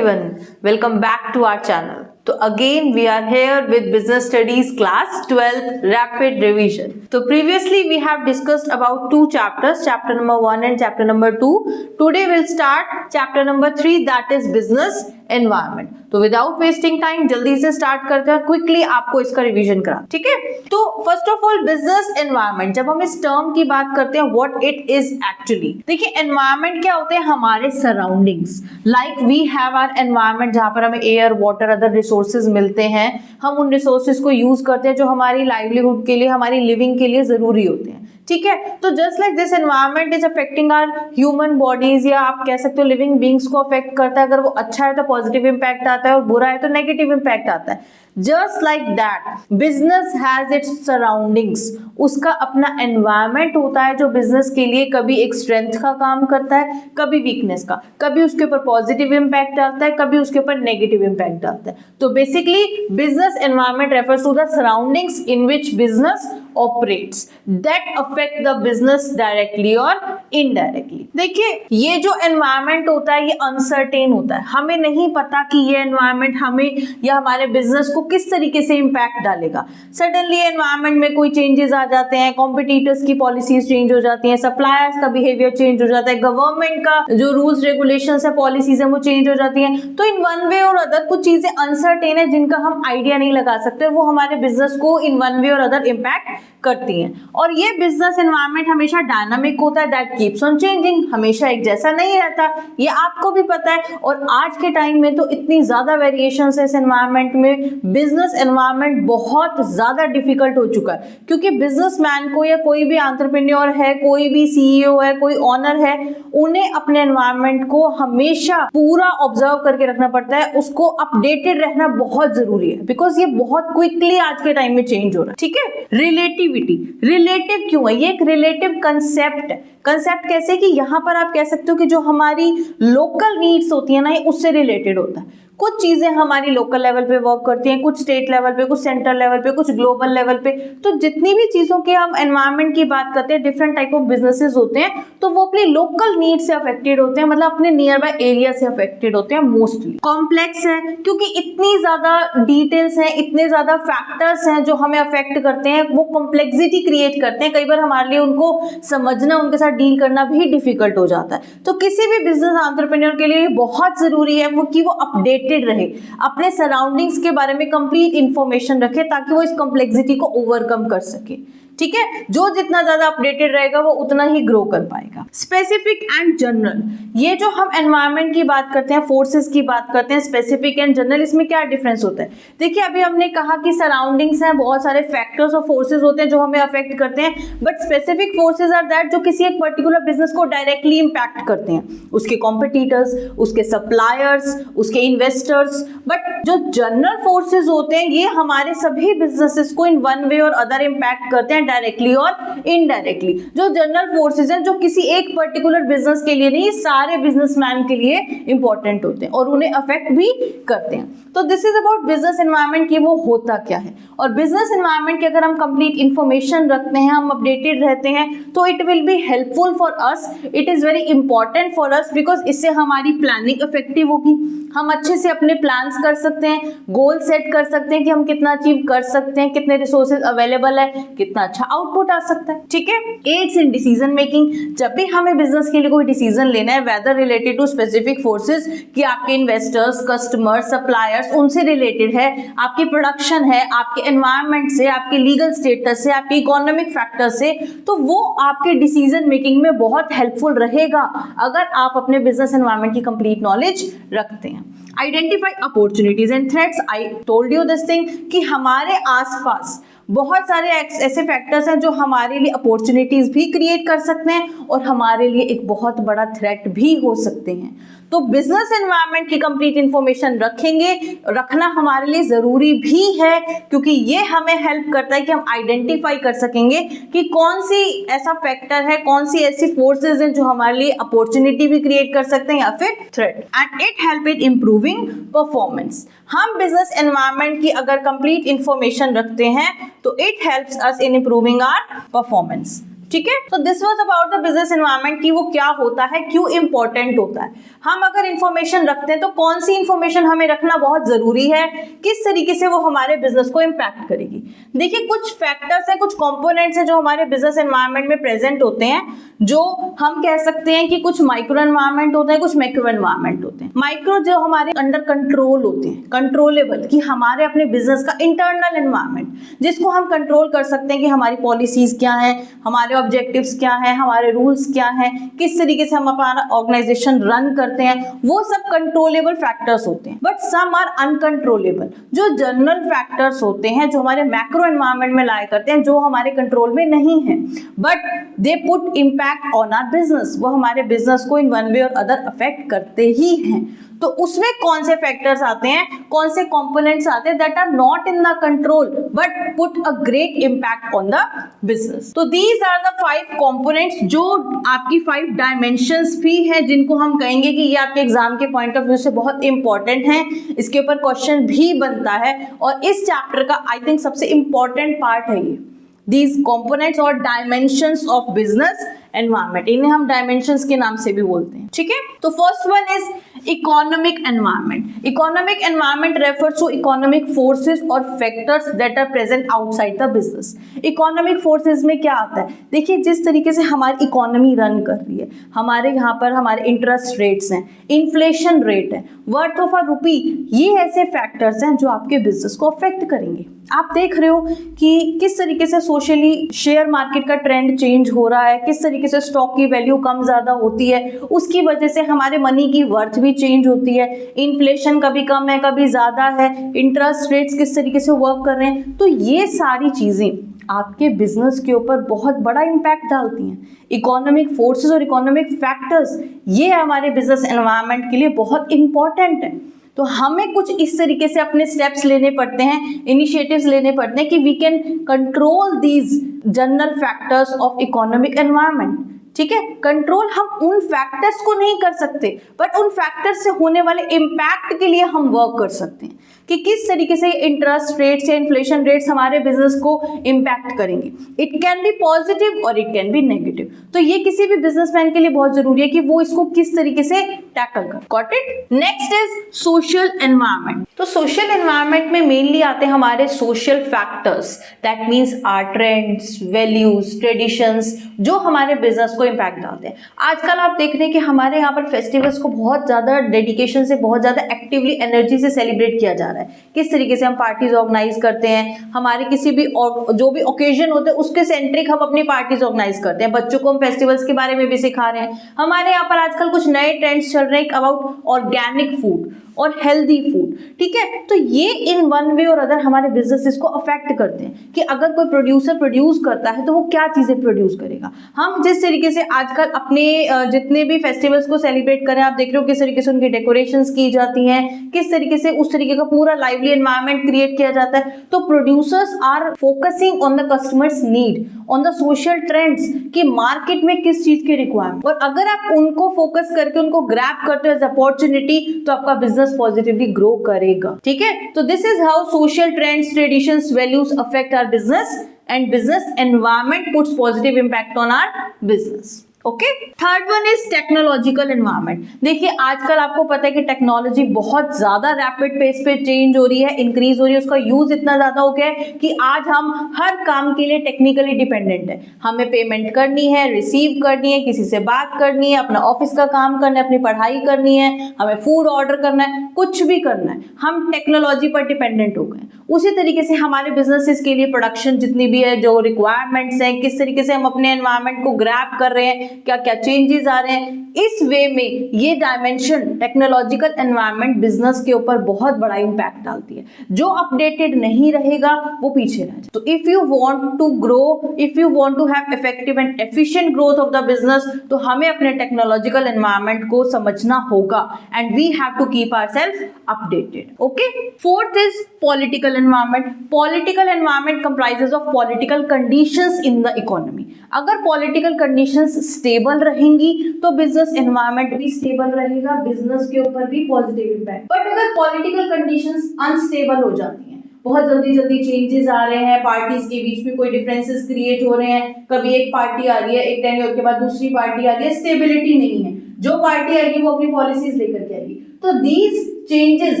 everyone, welcome back to our channel. So again we are here with business studies class 12 rapid revision. So previously we have discussed about two chapters, chapter number 1 and chapter number 2. Today we'll start chapter number 3, that is business environment. तो without wasting time जल्दी से start करते हैं, quickly आपको इसका revision करा, ठीक है। तो first of all business environment, जब हम इस टर्म की बात करते हैं व्हाट इट इज एक्चुअली, देखिए एनवायरनमेंट क्या होते हैं, हमारे surroundings, like we have our environment जहां पर हमें एयर वाटर अदर रिसोर्सेज मिलते हैं, हम उन रिसोर्सेज को यूज करते हैं जो हमारी लाइवलीहुड के लिए, हमारी लिविंग के लिए जरूरी होते हैं, ठीक है। तो just like this environment is affecting our human bodies, या आप कह सकते हो लिविंग बींग्स को अफेक्ट करता है। अगर वो अच्छा है तो पॉजिटिव इंपैक्ट आता है और बुरा है तो नेगेटिव इंपैक्ट आता है। Just like that business has its surroundings, उसका अपना एनवायरनमेंट होता है जो बिजनेस के लिए कभी एक स्ट्रेंथ का काम करता है, कभी वीकनेस का, कभी उसके ऊपर पॉजिटिव इंपैक्ट आता है, कभी उसके ऊपर नेगेटिव इंपैक्ट आता है। तो basically business environment refers to the surroundings in which business operates that affect the business directly और इनडायरेक्टली। देखिए ये जो एनवायरनमेंट होता है ये अनसर्टेन होता है, हमें नहीं पता कि ये एनवायरनमेंट हमें या हमारे बिजनेस को किस तरीके से इंपैक्ट डालेगा। सडनली एनवायरनमेंट में कोई चेंजेस आ जाते हैं, कॉम्पिटिटर्स की पॉलिसीज चेंज हो जाती हैं, सप्लायर्स का बिहेवियर चेंज हो जाता है, गवर्नमेंट का जो रूल्स रेगुलेशंस है, पॉलिसीज है, वो चेंज हो जाती हैं। तो इन वन वे और अदर कुछ चीजें अनसर्टेन है जिनका हम आइडिया नहीं लगा सकते, वो हमारे बिजनेस को इन वन वे और अदर इंपैक्ट करती हैं। और ये बिजनेस एनवायरनमेंट हमेशा डायनामिक होता है, दैट कीप्स ऑन चेंजिंग, हमेशा एक जैसा नहीं रहता, ये आपको भी पता है। और आज के टाइम में तो इतनी ज्यादा वेरिएशंस है इस एनवायरनमेंट में, बिजनेस एनवायरनमेंट बहुत ज्यादा डिफिकल्ट हो चुका है, क्योंकि बिजनेसमैन को या कोई भी एंटरप्रेन्योर है, कोई भी सीईओ है, कोई ओनर है, उन्हें अपने एनवायरनमेंट को हमेशा पूरा ऑब्जर्व करके रखना पड़ता है, उसको अपडेटेड रहना बहुत जरूरी है, बिकॉज ये बहुत क्विकली आज के टाइम में चेंज हो रहा है, ठीक है। रिलेटिविटी, रिलेटिव क्यों है, ये एक रिलेटिव कंसेप्ट है। कंसेप्ट कैसे कि यहाँ पर आप कह सकते हो कि जो हमारी लोकल नीड्स होती है ना, ये उससे रिलेटेड होता है। कुछ चीजें हमारी लोकल लेवल पे वर्क करती हैं, कुछ स्टेट लेवल पे, कुछ सेंट्रल लेवल पे, कुछ ग्लोबल लेवल पे। तो जितनी भी चीजों के हम एनवायरनमेंट की बात करते हैं, डिफरेंट टाइप ऑफ बिजनेसेस होते हैं, तो वो अपनी लोकल नीड से अफेक्टेड होते हैं, मतलब अपने नियर बाय एरिया से अफेक्टेड होते हैं। मोस्टली कॉम्प्लेक्स है क्योंकि इतनी ज्यादा डिटेल्स हैं, इतने ज्यादा फैक्टर्स हैं जो हमें अफेक्ट करते हैं, वो कॉम्प्लेक्सिटी क्रिएट करते हैं। कई बार हमारे लिए उनको समझना, उनके साथ डील करना भी डिफिकल्ट हो जाता है। तो किसी भी बिजनेस एंटरप्रेन्योर के लिए बहुत जरूरी है वो कि वो अपडेटेड रहे, अपने सराउंडिंग्स के बारे में कंप्लीट इंफॉर्मेशन रखे, ताकि वो इस कॉम्प्लेक्सिटी को ओवरकम कर सके, ठीक है। जो जितना ज्यादा अपडेटेड रहेगा वो उतना ही ग्रो कर पाएगा। स्पेसिफिक एंड जनरल, ये जो हम एनवायरनमेंट की बात करते हैं, फोर्सेस की बात करते हैं, स्पेसिफिक एंड जनरल, इसमें क्या डिफरेंस होता है। देखिए अभी हमने कहा कि सराउंडिंग्स हैं, बहुत सारे फैक्टर्स और फोर्सेस होते हैं जो हमें अफेक्ट करते हैं, but specific forces are that जो किसी एक पर्टिकुलर बिजनेस को डायरेक्टली इंपैक्ट करते हैं, उसके कॉम्पिटिटर्स, उसके सप्लायर्स, उसके इन्वेस्टर्स। बट जो जनरल फोर्सेस होते हैं ये हमारे सभी बिजनेसेस को इन वन वे और अदर इंपैक्ट करते हैं, डायरेक्टली और इनडायरेक्टली। जो जनरल फोर्सेस हैं जो किसी एक पर्टिकुलर बिजनेस के लिए नहीं, सारे बिजनेसमैन के लिए इंपॉर्टेंट होते हैं और उन्हें अफेक्ट भी करते हैं। तो this is about business environment की वो होता क्या है। और बिजनेस एनवायरनमेंट की अगर हम कंप्लीट इंफॉर्मेशन रखते हैं, हम अपडेटेड रहते हैं, तो it will be helpful for us, it is very important for us, because इससे हमारी प्लानिंग इफेक्टिव होगी, हम अच्छे से अपने प्लान्स कर सकते हैं, गोल सेट कर सकते हैं कि हम कितना अचीव कर सकते हैं, कितने रिसोर्सेज अवेलेबल है, कितना अच्छा आउटपुट आ सकता है, ठीक है। एड्स इन डिसीजन मेकिंग, जब भी हमें बिजनेस के लिए कोई डिसीजन लेना है, whether related to specific forces, कि आपके इन्वेस्टर्स, कस्टमर्स, सप्लायर्स उनसे रिलेटेड है, आपकी प्रोडक्शन है, आपके एनवायरनमेंट से, आपके लीगल स्टेटस से, आपके इकोनॉमिक फैक्टर से, तो वो आपके डिसीजन मेकिंग में बहुत हेल्पफुल रहेगा अगर आप अपने बिजनेस एनवायरनमेंट की कंप्लीट नॉलेज रखते हैं। Identify opportunities and threats, I told you this thing कि हमारे आसपास बहुत सारे ऐसे फैक्टर्स हैं जो हमारे लिए अपॉर्चुनिटीज भी क्रिएट कर सकते हैं और हमारे लिए एक बहुत बड़ा थ्रेट भी हो सकते हैं। तो बिजनेस एनवायरनमेंट की कंप्लीट इंफॉर्मेशन रखना हमारे लिए जरूरी भी है, क्योंकि ये हमें हेल्प करता है कि हम आइडेंटिफाई कर सकेंगे कि कौन सी ऐसा फैक्टर है, कौन सी ऐसी फोर्सेज हैं जो हमारे लिए अपॉर्चुनिटी भी क्रिएट कर सकते हैं या फिर threat. And it help in improving performance. हम बिजनेस एनवायरनमेंट की अगर कंप्लीट इंफॉर्मेशन रखते हैं तो it helps us in improving our performance. ठीक है। तो this was about the business environment कि वो क्या होता है, क्यों इंपॉर्टेंट होता है। हम अगर इंफॉर्मेशन रखते हैं तो कौन सी इंफॉर्मेशन हमें रखना बहुत जरूरी है, किस तरीके से वो हमारे बिजनेस को इम्पैक्ट करेगी। देखिए कुछ फैक्टर्स हैं, कुछ कंपोनेंट्स हैं जो हमारे बिजनेस एनवायरनमेंट में प्रेजेंट होते हैं, जो हम कह सकते हैं कि कुछ माइक्रो एनवायरनमेंट होते हैं, कुछ मैक्रो एनवायरनमेंट होते हैं। माइक्रो जो हमारे अंडर कंट्रोल होते हैं, कंट्रोलेबल, कि हमारे अपने बिजनेस का इंटरनल एनवायरनमेंट जिसको हम कंट्रोल कर सकते हैं कि हमारी पॉलिसीज क्या है, हमारे ऑब्जेक्टिव्स क्या है, हमारे रूल्स क्या है, किस तरीके से हम अपना ऑर्गेनाइजेशन रन करते हैं, वो सब कंट्रोलेबल फैक्टर्स होते हैं। बट सम आर अनकंट्रोलेबल, जो जनरल फैक्टर्स होते हैं, जो हमारे मैक्रो एनवायरनमेंट में लाया करते हैं, जो हमारे कंट्रोल में नहीं है, but they put impact on our business, वो हमारे बिजनेस को इन वन वे और अदर अफेक्ट करते ही हैं। तो उसमें कौन से फैक्टर्स आते हैं, कौन से कंपोनेंट्स आते हैं that are not in the control but put a great impact on the business. तो दीज आर द 5 कंपोनेंट्स, जो आपकी 5 डायमेंशंस भी हैं, जिनको हम कहेंगे कि ये आपके एग्जाम के पॉइंट ऑफ व्यू से बहुत इंपॉर्टेंट है, इसके ऊपर क्वेश्चन भी बनता है और इस चैप्टर का आई थिंक सबसे इंपॉर्टेंट पार्ट है ये। These components और dimensions of business environment, इन्हें हम dimensions के नाम से भी बोलते हैं, ठीक है। तो first one is economic environment. Economic environment refers to economic forces और factors that are present outside the business. Economic forces में क्या आता है, देखिए जिस तरीके से हमारी इकोनॉमी रन कर रही है, हमारे यहाँ पर हमारे इंटरेस्ट रेट्स हैं, इन्फ्लेशन रेट है, वर्थ ऑफ अ रुपी, ये ऐसे फैक्टर्स हैं जो आपके बिजनेस को अफेक्ट करेंगे। आप देख रहे हो कि किस तरीके से सोशली शेयर मार्केट का ट्रेंड चेंज हो रहा है, किस तरीके से स्टॉक की वैल्यू कम ज्यादा होती है, उसकी वजह से हमारे मनी की वर्थ भी चेंज होती है, इन्फ्लेशन कभी कम है कभी ज्यादा है, इंटरेस्ट रेट्स किस तरीके से वर्क कर रहे हैं। तो ये सारी चीजें आपके बिजनेस के ऊपर बहुत बड़ा इम्पैक्ट डालती हैं। इकोनॉमिक फोर्सेस और इकोनॉमिक फैक्टर्स ये हमारे बिजनेस एनवायरनमेंट के लिए बहुत इंपॉर्टेंट है। तो हमें कुछ इस तरीके से अपने स्टेप्स लेने पड़ते हैं, इनिशिएटिव्स लेने पड़ते हैं कि we can control these general factors of economic environment, ठीक है। कंट्रोल हम उन फैक्टर्स को नहीं कर सकते, बट उन फैक्टर्स से होने वाले इम्पैक्ट के लिए हम वर्क कर सकते हैं कि किस तरीके से इंटरेस्ट रेट्स या इन्फ्लेशन रेट्स हमारे बिजनेस को इम्पैक्ट करेंगे। इट कैन बी पॉजिटिव और इट कैन बी नेगेटिव। तो ये किसी भी बिजनेसमैन के लिए बहुत जरूरी है कि वो इसको किस तरीके से टैकल कर। Got it. Next is social environment. तो सोशल एनवायरनमेंट में मेनली आते हैं हमारे social factors, that means are trends, values, traditions, जो हमारे बिजनेस को इम्पैक्ट डालते हैं। आजकल आप देख रहे हैं कि हमारे यहाँ पर फेस्टिवल्स को बहुत ज्यादा डेडिकेशन से, बहुत ज्यादा एक्टिवली, एनर्जी से सेलिब्रेट किया जा रहा है। किस तरीके से हम पार्टीज ऑर्गेनाइज करते हैं, हमारे किसी भी जो भी ओकेजन होते हैं उसके सेंट्रिक हम अपनी पार्टीज ऑर्गेनाइज करते हैं। बच्चों को हम फेस्टिवल्स के बारे में भी सिखा रहे हैं। हमारे यहाँ पर आजकल कुछ नए ट्रेंड्स चल रहे हैं अबाउट ऑर्गेनिक फूड और हेल्दी फूड, ठीक है। तो ये इन वन वे और अदर हमारे बिजनेसेस को अफेक्ट करते हैं कि अगर कोई प्रोड्यूसर प्रोड्यूस करता है तो वो क्या चीजें प्रोड्यूस करेगा। हम जिस तरीके से आजकल अपने जितने भी फेस्टिवल्स को सेलिब्रेट करें, आप देख रहे हो किस तरीके से उनकी डेकोरेशंस की जाती हैं, किस तरीके से उस तरीके का पूरा लाइवली एनवायरनमेंट क्रिएट किया जाता है। तो producers are focusing on the customers need, on the social trends कि मार्केट में किस चीज की रिक्वायरमेंट, और अगर आप उनको फोकस करके उनको ग्रैब करते हो एज अपॉर्चुनिटी तो आपका बिजनेस पॉजिटिवली ग्रो करेगा, ठीक है। तो this is how social trends, traditions, values affect our business and business environment puts positive impact on our business. Okay. Third one is technological environment. देखिए आजकल आपको पता है कि टेक्नोलॉजी बहुत ज्यादा रैपिड पेस पे चेंज हो रही है, इंक्रीज हो रही है, उसका यूज इतना ज्यादा हो गया है कि आज हम हर काम के लिए टेक्निकली डिपेंडेंट है। हमें पेमेंट करनी है, रिसीव करनी है, किसी से बात करनी है, अपना ऑफिस का काम करना है, अपनी पढ़ाई करनी है, हमें फूड ऑर्डर करना है, कुछ भी करना है, हम टेक्नोलॉजी पर डिपेंडेंट हो गए। उसी तरीके से हमारे बिजनेसेस के लिए प्रोडक्शन जितनी भी है, जो रिक्वायरमेंट्स हैं, किस तरीके से हम अपने एनवायरनमेंट को ग्रैब कर रहे हैं, क्या क्या चेंजेस आ रहे हैं, इस वे में ये डायमेंशन टेक्नोलॉजिकल एनवायरनमेंट बिजनेस के ऊपर बहुत बड़ा इंपैक्ट डालती है। जो अपडेटेड नहीं रहेगा वो पीछे रह जाए। तो if you want to grow, if you want to have effective and efficient growth of the business, तो हमें अपने टेक्नोलॉजिकल एनवायरनमेंट को समझना होगा and we have to keep ourself updated. Okay. Fourth is political environment. Political environment comprises of political conditions in the economy. अगर political conditions stable रहेंगी तो business environment भी स्टेबल रहेगा, बिजनेस के ऊपर भी पॉजिटिव इंपैक्ट। बट अगर political conditions unstable हो जाती हैं, बहुत जल्दी जल्दी चेंजेस आ रहे हैं, पार्टीज के बीच में कोई डिफरेंसेस क्रिएट हो रहे हैं, कभी एक पार्टी आ रही है, एक टेन्योर के बाद दूसरी पार्टी आ रही है, स्टेबिलिटी नहीं है, जो पार्टी आएगी वो अपनी पॉलिसीज लेकर के आएगी। तो these changes,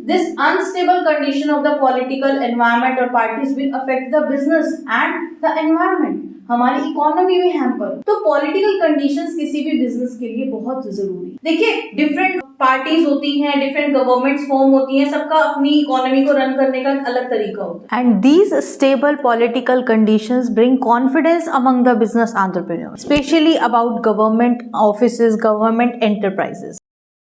this unstable condition of the political environment or parties will affect the business and the environment, हमारी इकोनॉमी में हैम्पर। तो पॉलिटिकल कंडीशंस किसी भी बिजनेस के लिए बहुत जरूरी। देखिए डिफरेंट पार्टीज होती हैं, डिफरेंट गवर्नमेंट्स फॉर्म होती हैं, सबका अपनी इकोनॉमी को रन करने का अलग तरीका होता है। And these stable political conditions bring confidence among the business entrepreneur, specially about government offices, government enterprises.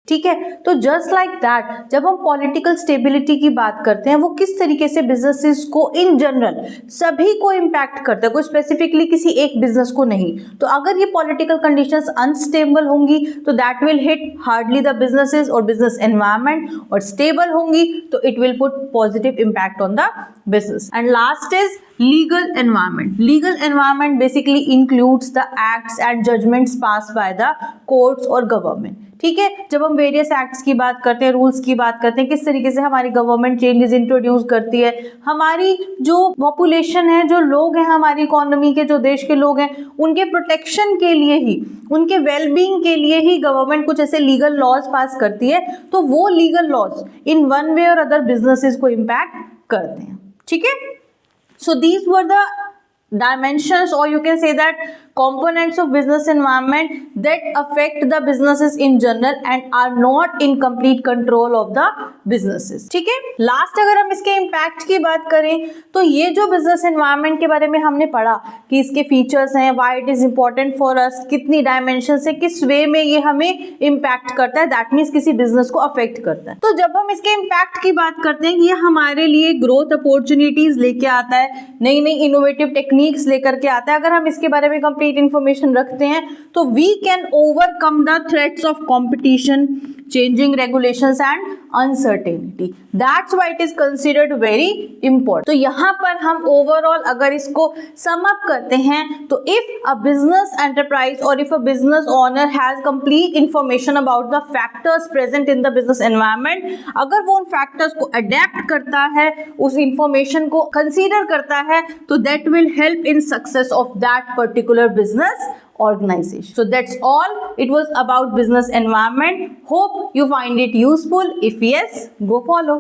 ठीक है, तो जस्ट लाइक दैट जब हम पॉलिटिकल स्टेबिलिटी की बात करते हैं, वो किस तरीके से बिजनेसेस को इन जनरल सभी को इम्पैक्ट करता है, कोई स्पेसिफिकली किसी एक बिजनेस को नहीं। तो अगर ये पॉलिटिकल कंडीशंस अनस्टेबल होंगी तो that will hit hardly the businesses और बिजनेस एनवायरनमेंट, और स्टेबल होंगी तो it will put positive impact on the business. And last is legal environment. Legal environment basically includes the acts and judgments pass by the courts और government. ठीक है, जब हम various acts की बात करते हैं, रूल्स की बात करते हैं, किस तरीके से हमारी गवर्नमेंट चेंजेस इंट्रोड्यूस करती है, हमारी जो पॉपुलेशन है, जो लोग हैं हमारी इकोनॉमी के, जो देश के लोग हैं, उनके प्रोटेक्शन के लिए ही, उनके वेलबींग के लिए ही गवर्नमेंट कुछ ऐसे लीगल लॉज पास करती है, तो वो legal laws in one way और अदर बिजनेसेस को इम्पैक्ट करते हैं। ठीक है, so these were the dimensions, or you can say that components of business environment that affect the businesses in general and are not in complete control of the businesses। ठीक है, last अगर हम इसके impact की बात करें तो ये जो बिजनेस एनवायरनमेंट के बारे में हमने पढ़ा कि इसके फीचर्स हैं, why it is important for us, कितनी डायमेंशन से, किस वे में ये हमें इम्पैक्ट करता है, दैट मीन्स किसी बिजनेस को अफेक्ट करता है। तो जब हम इसके इम्पैक्ट की बात करते हैं कि ये हमारे लिए ग्रोथ अपॉर्चुनिटीज लेके आता है, नई नई इनोवेटिव टेक्निक्स लेकर के आता है, अगर हम इसके बारे में कंप्लीट इंफॉर्मेशन रखते हैं तो we can overcome the threats of competition, changing regulations and uncertainty, that's why it is considered very important। तो यहाँ पर हम overall अगर इसको sum up करते हैं तो if a business enterprise or if a business owner has complete information about the factors present in the business environment, अगर वो उन factors को adapt करता है, उस information को consider करता है, तो that will help in success of that particular business organization। So that's all it was about business environment. Hope you find it useful. If yes, go follow.